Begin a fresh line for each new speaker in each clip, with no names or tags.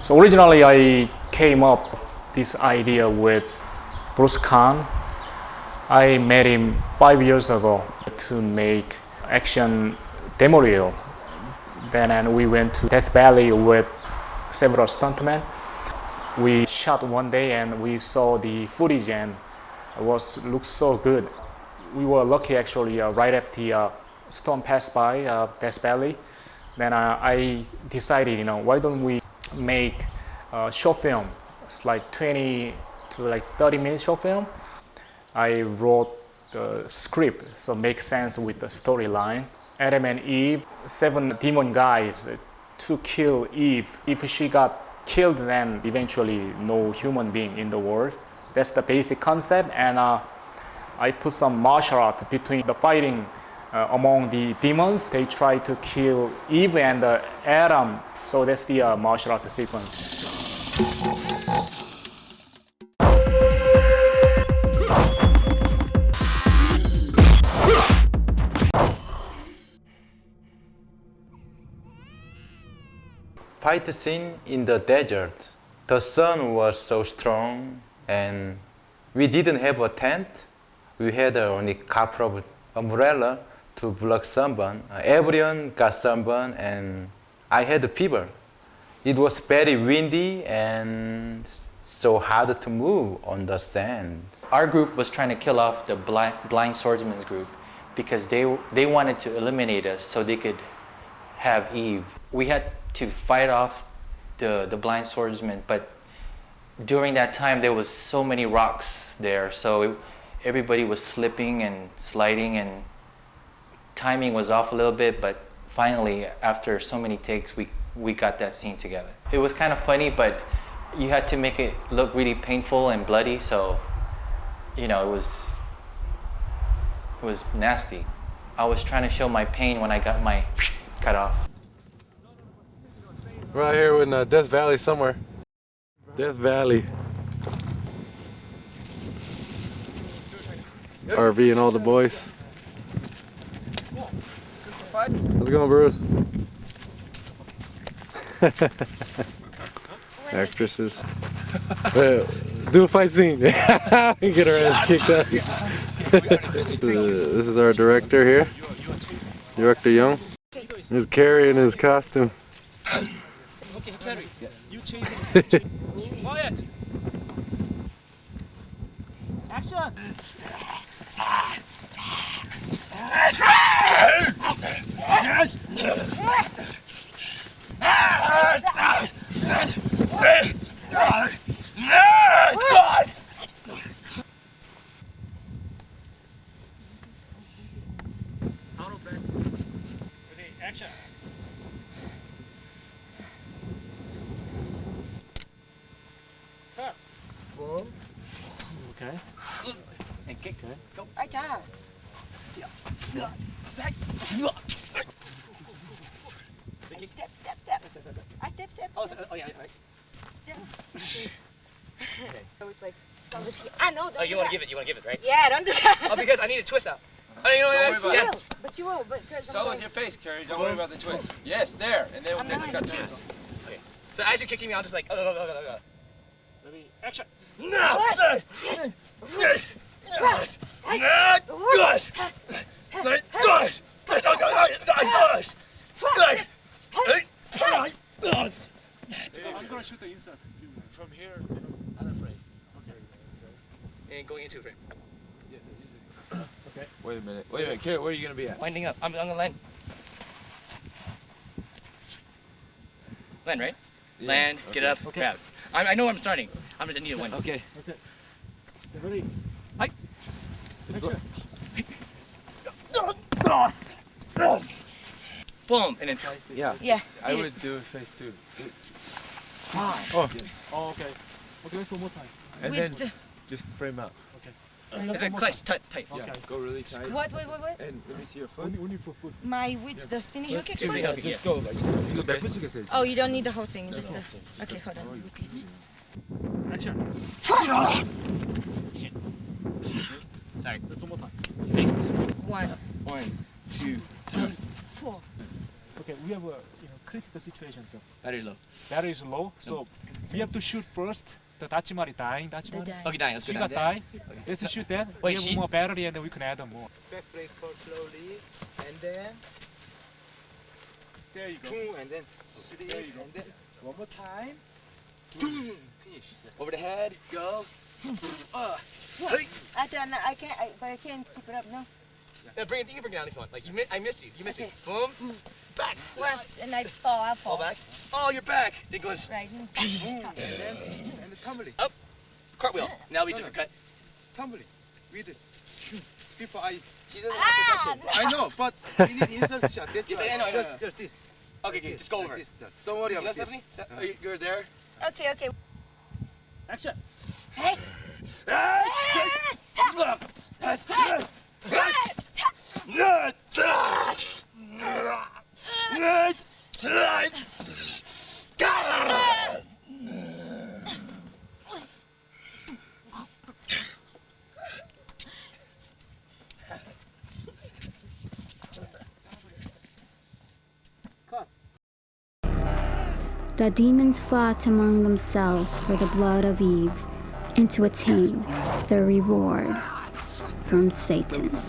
So originally I came up this idea with Bruce Khan. I met him 5 years ago to make action demo reel. Then we went to Death Valley with several stuntmen. We shot one day and we saw the footage and it looked so good. We were lucky actually right after the storm passed by Death Valley. Then I decided, why don't we make a short film? It's like 20 to like 30-minute short film. I wrote the script, so make sense with the storyline. Adam and Eve, 7 demon guys to kill Eve. If she got killed, then eventually no human being in the world. That's the basic concept, and I put some martial art between the fighting among the demons. They try to kill Eve and Adam, so that's the martial art sequence.
Fight scene in the desert. The sun was so strong and we didn't have a tent. We had only a couple of umbrella to block sunburn. Everyone got sunburn and I had a fever. It was very windy and so hard to move on the sand.
Our group was trying to kill off the blind swordsman's group because they wanted to eliminate us so they could have Eve. We had to fight off the blind swordsman, but during that time there was so many rocks there, so everybody was slipping and sliding and timing was off a little bit, but finally after so many takes we got that scene together. It was kind of funny, but you had to make it look really painful and bloody, so it was nasty. I was trying to show my pain when I got my cut off.
We're out here in Death Valley somewhere. Death Valley. RV and all the boys. How's it going, Bruce? Actresses. Do a fight scene. Get her ass kicked out. This is our director here. Director Young. Here's Kerry in his costume.
Okay, Kerry, you change it. Quiet. Action. Ready, action. Okay. And kick. Okay. Go.
Ai cha.
Step.
Step.
Oh yeah, right.
Step. Okay. So it's like I know.
Oh, you want to give it, right?
Yeah, don't do that.
Oh, because I need a twist out. Oh,
But you will. But you will. But
So is your face, Kerry. Don't worry about the twist. Yes, there. And then we'll cut to it.
Okay. So as you're kicking me, I'll just like,
Ready, action.
No!
I'm gonna shoot the insert from here.
Other frame. Okay. And going into frame.
Okay. Wait a minute, Kerry, where are you gonna be at?
Winding up. I'm gonna land. Land, right?
Yeah.
Land,
Okay.
get up, grab. I know where I'm starting. I'm just need a wind.
Okay.
Okay. Ready.
Hi. Boom, and then
Yeah.
Yeah.
I would do a face too.
Oh, okay. Okay, let's one more time.
And
With
then just frame out.
it's like close, tight.
Yeah, go really tight.
What?
And let me see your foot.
Only for foot.
My which the spinning hook
Excuse me,
actually?
okay,
Just go like this.
이거 몇 분씩 했어요?
Oh, you don't need the whole thing. Just the. Okay, hold on.
Action.
Sorry.
Let's one more time.
One.
1, 2, 3.
Okay, we have a critical situation.
Very low.
Battery is low, so we have to shoot first. The Dachimari dying.
Okay, dying. Let's go
She
down.
got die. Let's shoot that.
Wait,
we have
she-
more battery and then we can add more.
Back brake for slowly, and then
There you go.
2, and then 3,
There you go.
and then one more time. Finish.
Over the head. Go.
I don't know. I can't. But I can't keep it up. No.
Yeah, bring it. You can bring it down if you want. Like I missed you. You missed
Okay.
me. Boom. Back.
Once and I fall. I
Fall
fall.
back. Oh, you're back. Nicholas.
Right.
And the tumbling.
Cartwheel. Now we different cut.
Tumbling. With it. Shoot. Before I.
She doesn't have perfection.
I know, but we need insert shot. That's
Yes,
right.
I know,
Just this.
Okay, good. Just go over.
Like this. Don't worry
You know,
about this.
Stephanie? You're there.
Okay. Okay.
Action.
Yes.
The demons fought among themselves for the blood of Eve and to attain the reward from Satan.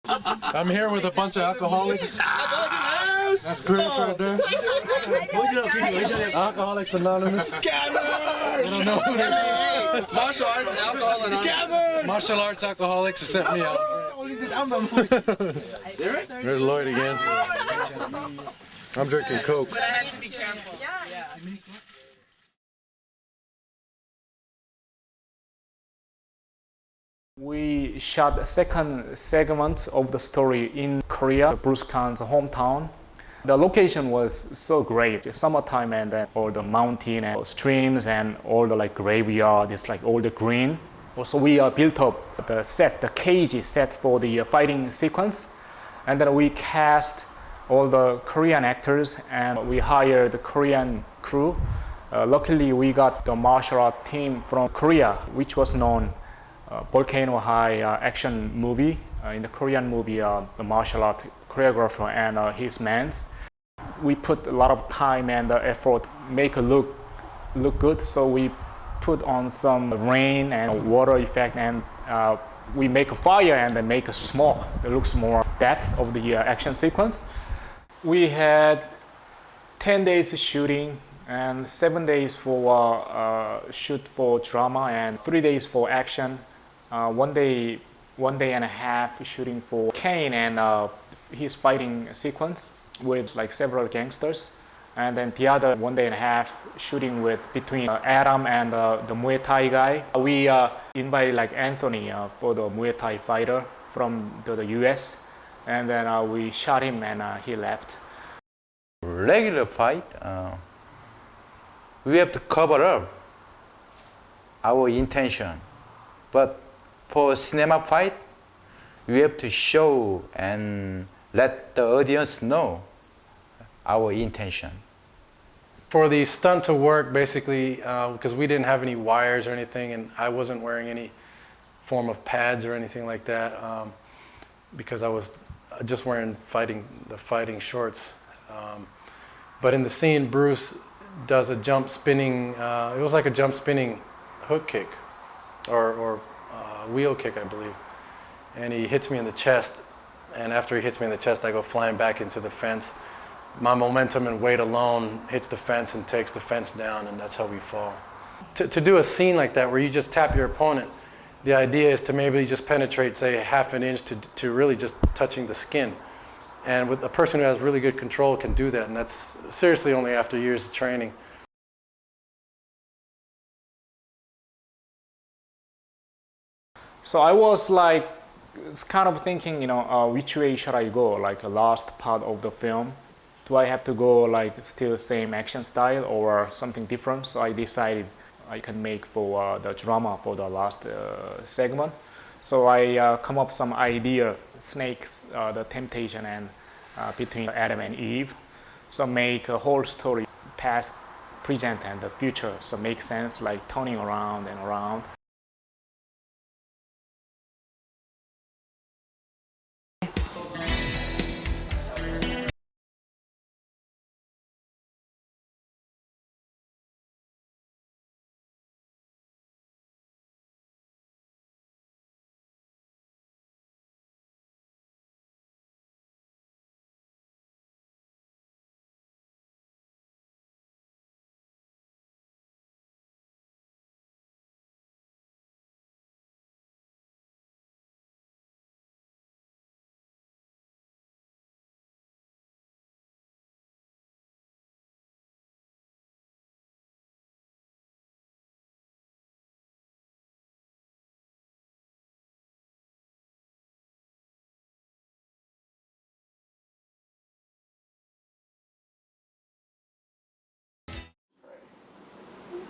I'm here with a bunch of alcoholics. That's Chris right there. Alcoholics Anonymous. I don't know who they are.
Martial arts, alcohol, and
Martial arts alcoholics, except me. There's Lloyd again. I'm drinking Coke.
We shot the second segment of the story in Korea, Bruce Khan's hometown. The location was so great. Summertime and then all the mountain and streams and all the like graveyard, it's like all the green. Also we built up the set, the cage set for the fighting sequence. And then we cast all the Korean actors and we hired the Korean crew. Luckily we got the martial art team from Korea, which was known Volcano High action movie. In the Korean movie, the martial art choreographer and his men. We put a lot of time and effort make it look good. So we put on some rain and water effect, and we make a fire and then make a smoke. It looks more depth of the action sequence. We had 10 days shooting and 7 days for shoot for drama and 3 days for action. 1 day and a half shooting for Kane and his fighting sequence with like several gangsters, and then the other 1 day and a half shooting with between Adam and the Muay Thai guy. We invited like Anthony for the Muay Thai fighter from the US, and then we shot him and he left.
Regular fight, we have to cover up our intention, but for cinema fight, we have to show and let the audience know our intention.
For the stunt to work, basically, because we didn't have any wires or anything, and I wasn't wearing any form of pads or anything like that, because I was just wearing the fighting shorts. But in the scene, Bruce does a jump spinning, it was like a jump spinning hook kick, or wheel kick, I believe. And he hits me in the chest, and after he hits me in the chest, I go flying back into the fence. My momentum and weight alone hits the fence and takes the fence down, and that's how we fall. To do a scene like that where you just tap your opponent, the idea is to maybe just penetrate, say, half an inch to really just touching the skin. And with a person who has really good control can do that, and that's seriously only after years of training.
So I was like, kind of thinking, which way should I go? Like the last part of the film, do I have to go like still the same action style or something different? So I decided I can make for the drama for the last segment. So I come up some idea, snakes, the temptation, and between Adam and Eve. So make a whole story, past, present, and the future. So make sense, like turning around and around.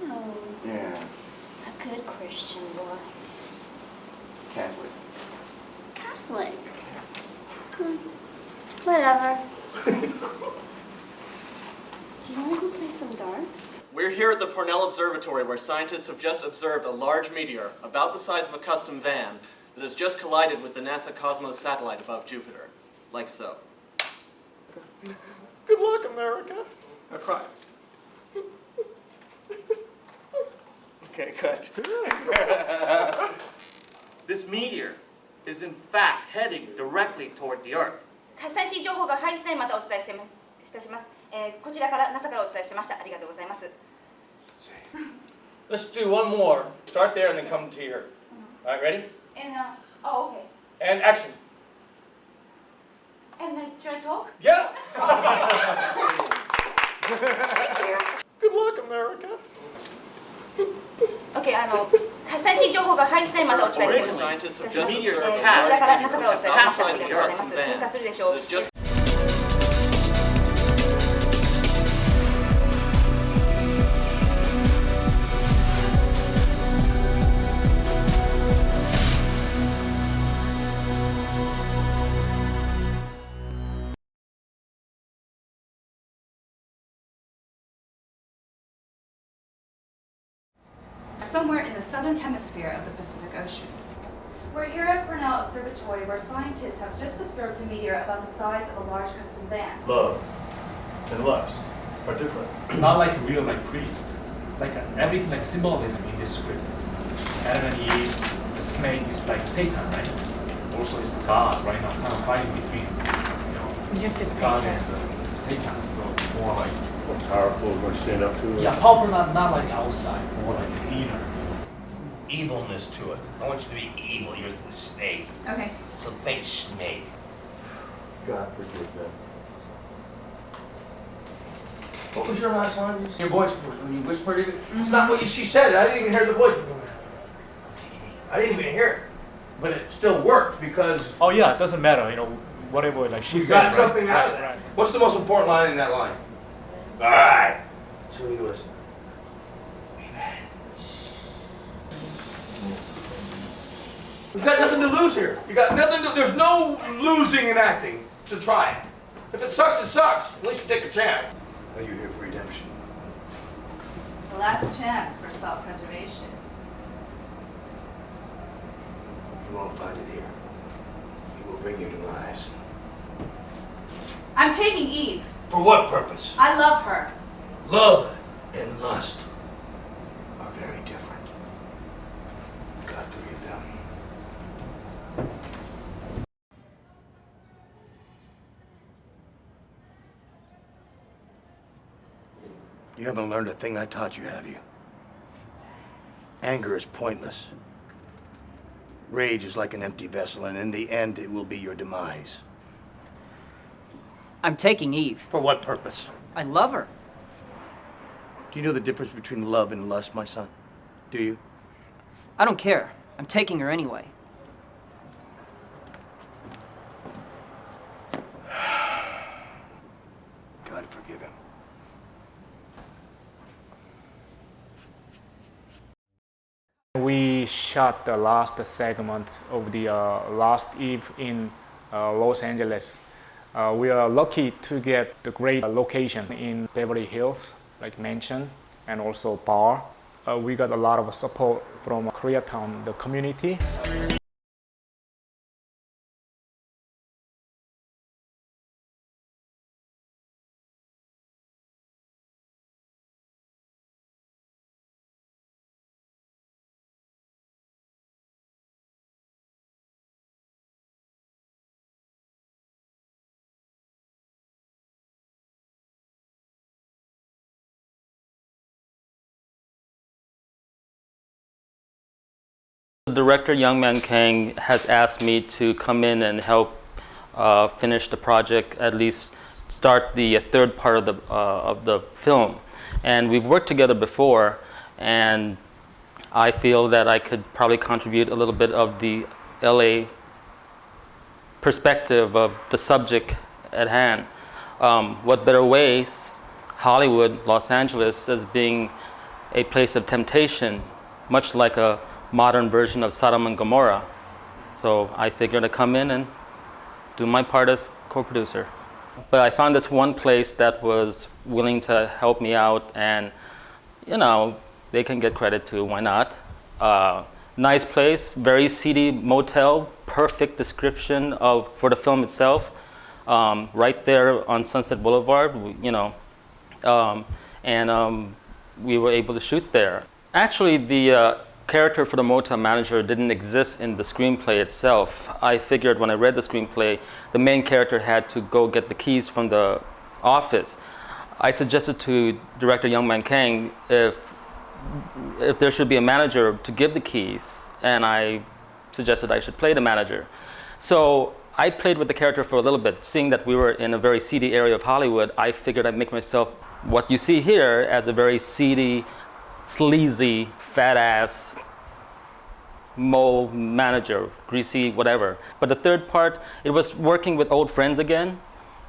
Oh,
Yeah,
a good Christian boy.
Catholic.
Catholic. Whatever. Do you want to go play some darts?
We're here at the Cornell Observatory where scientists have just observed a large meteor about the size of a custom van that has just collided with the NASA Cosmos satellite above Jupiter. Like so.
Good luck, America.
Now cry. Okay, good.
This meteor is in fact heading directly toward the Earth.
最新情報が入り次第またお伝えしていたします。こちらから NASA からお伝えしました。ありがとうございます。
Let's do one more. Start there and then come to here. All right, ready?
And oh, okay.
And action.
And should I talk?
Yeah.
Good luck, America.
Okay, 最新情報が入り次第またお伝えしていたします。
Scientists have
こちら
just
から
observed
NASA からお伝えしました。ありがとうございます。通過するでしょう。
that's just
somewhere in the southern hemisphere of the Pacific Ocean. We're here at Cornell Observatory where scientists have just observed a meteor about the size of a large custom van.
Love and lust are different.
Not like real like priest, like everything like symbolism in this script. Adam and Eve, the snake is like Satan, right? Also it's God right now, kind of fighting between,
It's just his
God
paycheck.
and Satan. So more like
More powerful, going to stand up to it.
yeah, powerful, not like outside, more like inner.
Evilness to it. I want you to be evil. You're the snake.
Okay.
So think snake.
God forgive them.
What was your last line? Your voice when you whispered it. It's not what she said. I didn't even hear the voice. I didn't even hear it, but it still worked because.
Oh yeah, it doesn't matter, whatever like she
We
said.
got something out of that. What's the most important line in that line? All right. So you listen. You've got nothing to lose here. You got nothing to. There's no losing in acting. So try it. If it sucks, it sucks. At least you take a chance.
Are you here for redemption?
The last chance for self-preservation.
You won't find it here. He will bring you demise.
I'm taking Eve.
For what purpose?
I love her.
Love and lust are very different. God forgive them. You haven't learned a thing I taught you, have you? Anger is pointless. Rage is like an empty vessel, and in the end, it will be your demise.
I'm taking Eve.
For what purpose?
I love her.
Do you know the difference between love and lust, my son? Do you?
I don't care. I'm taking her anyway.
God forgive him.
We shot the last segment of the last Eve in Los Angeles. We are lucky to get the great location in Beverly Hills, like mentioned, and also bar. We got a lot of support from Koreatown, the community.
Director Young+Man+Kang has asked me to come in and help finish the project, at least start the third part of the film. And we've worked together before, and I feel that I could probably contribute a little bit of the LA perspective of the subject at hand. What better ways, Hollywood, Los Angeles, as being a place of temptation, much like a modern version of Sodom and Gomorrah. So I figured I'd come in and do my part as co-producer. But I found this one place that was willing to help me out, and you know, they can get credit too, why not? Nice place, very seedy motel, perfect description for the film itself. Right there on Sunset Boulevard, we were able to shoot there. Actually, the character for the motel manager didn't exist in the screenplay itself. I figured when I read the screenplay, the main character had to go get the keys from the office. I suggested to director Young+Man+Kang if there should be a manager to give the keys, and I suggested I should play the manager. So I played with the character for a little bit. Seeing that we were in a very seedy area of Hollywood, I figured I'd make myself what you see here as a very seedy, sleazy, fat-ass mole manager, greasy, whatever. But the third part, it was working with old friends again,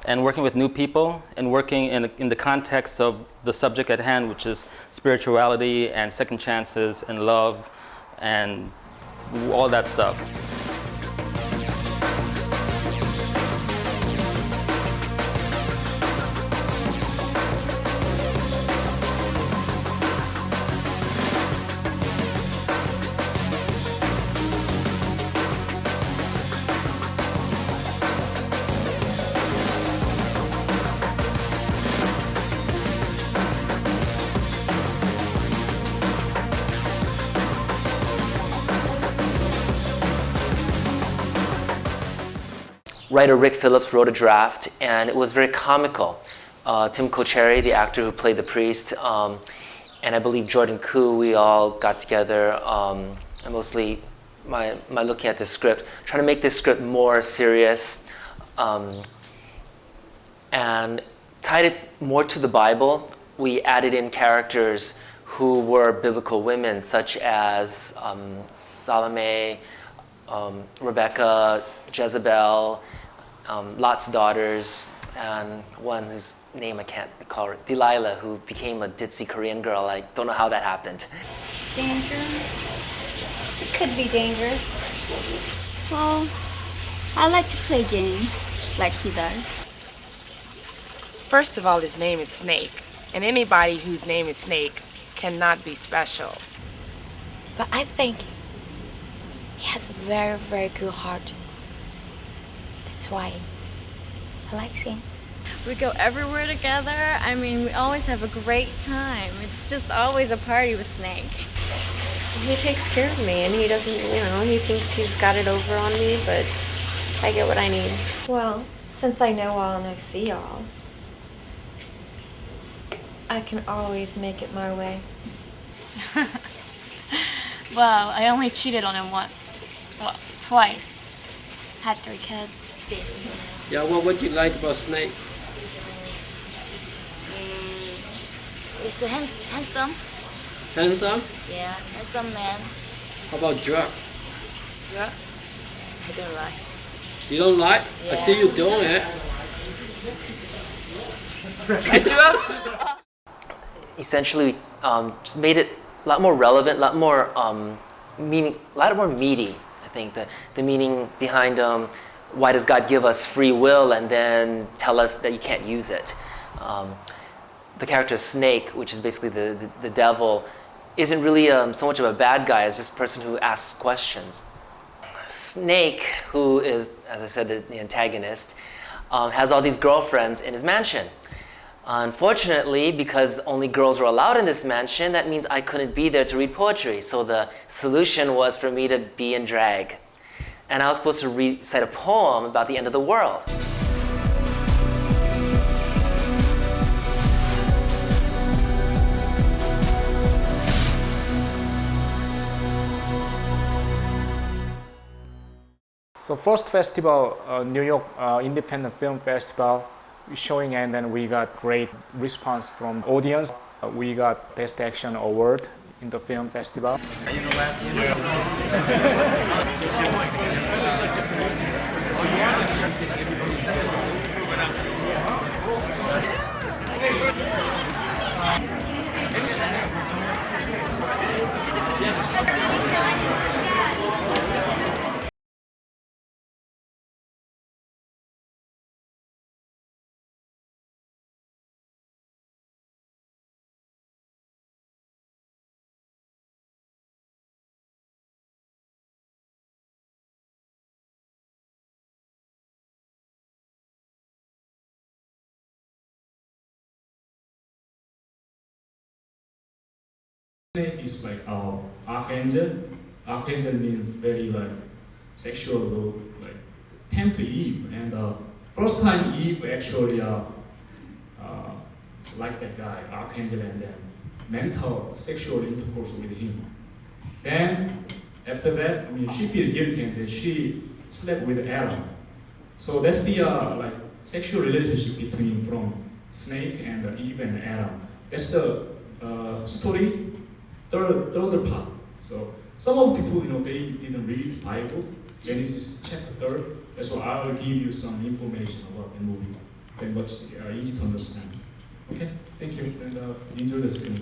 and working with new people, and working in the context of the subject at hand, which is spirituality and second chances and love and all that stuff.
Writer Rick Phillips wrote a draft, and it was very comical. Tim Colceri, the actor who played the priest, and I believe Jordan Koo, we all got together, and mostly my looking at the script, trying to make this script more serious, and tied it more to the Bible. We added in characters who were biblical women, such as Salome, Rebecca, Jezebel, Lot's daughters, and one whose name I can't recall, Leila, who became a ditzy Korean girl. I don't know how that happened.
Danger? It could be dangerous. Well, I like to play games like he does.
First of all, his name is Snake, and anybody whose name is Snake cannot be special.
But I think he has a very, very good heart. That's why I like him.
We go everywhere together. I mean, we always have a great time. It's just always a party with Snake.
He takes care of me, and he doesn't, he thinks he's got it over on me, but I get what I need.
Well, since I know all and I see all, I can always make it my way.
Well, I only cheated on him once.
Well, twice. Had 3 kids.
Yeah, what would you like about Snake?
He's a handsome.
Handsome?
Yeah, handsome man.
How about drug?
Drug? I don't like.
You don't like? I
Yeah.
see you doing it.
Essentially, just made it a lot more relevant, a lot more meaning, a lot more meaty. I think the meaning behind why does God give us free will and then tell us that you can't use it. The character Snake, which is basically the devil, isn't really so much of a bad guy as just a person who asks questions. Snake, who is, as I said, the antagonist, has all these girlfriends in his mansion. Unfortunately, because only girls were allowed in this mansion, that means I couldn't be there to read poetry. So the solution was for me to be in drag. And I was supposed to recite a poem about the end of the world.
So first festival, New York Independent Film Festival, showing, and then we got great response from audience. We got Best Action Award in the film festival.
Snake is like our archangel. Archangel means very like sexual, like tempt Eve. And first time Eve actually like that guy, archangel, and then mental sexual intercourse with him. Then after that, I mean, she feels guilty and then she slept with Adam. So that's the like sexual relationship between from Snake and Eve and Adam. That's the story. Third part. So some of the people, they didn't read the Bible. Genesis chapter 3. That's why I will give you some information about the movie. Then what's easy to understand. Okay, thank you, and enjoy the screening.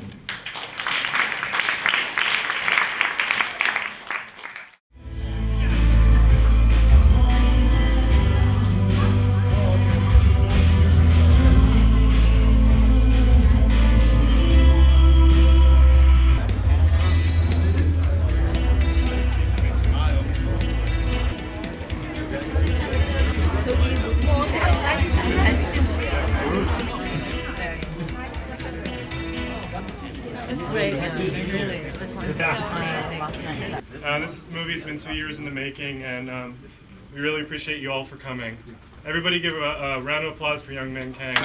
This movie's been 2 years in the making, and we really appreciate you all for coming. Everybody give a round of applause for Young+Man+Kang.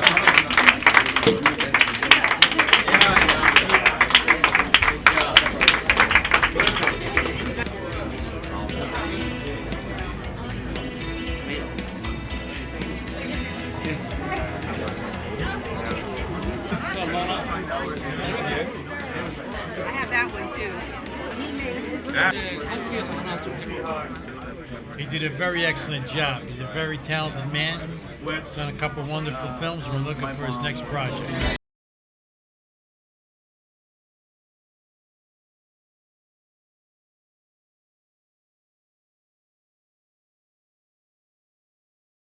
I have that one too.
He did a very excellent job. He's a very talented man. He's done a couple of wonderful films. We're looking for his next project.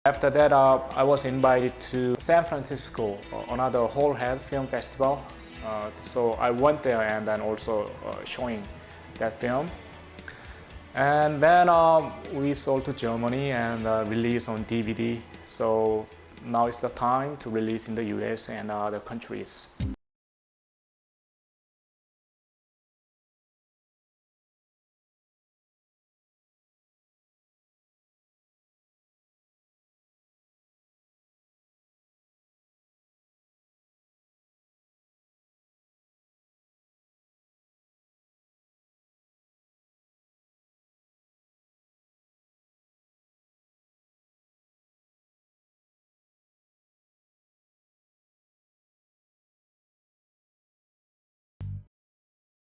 After that, I was invited to San Francisco, another whole head film festival. So I went there and then also showing that film. And then we sold to Germany and released on DVD. So now it's the time to release in the US and other countries.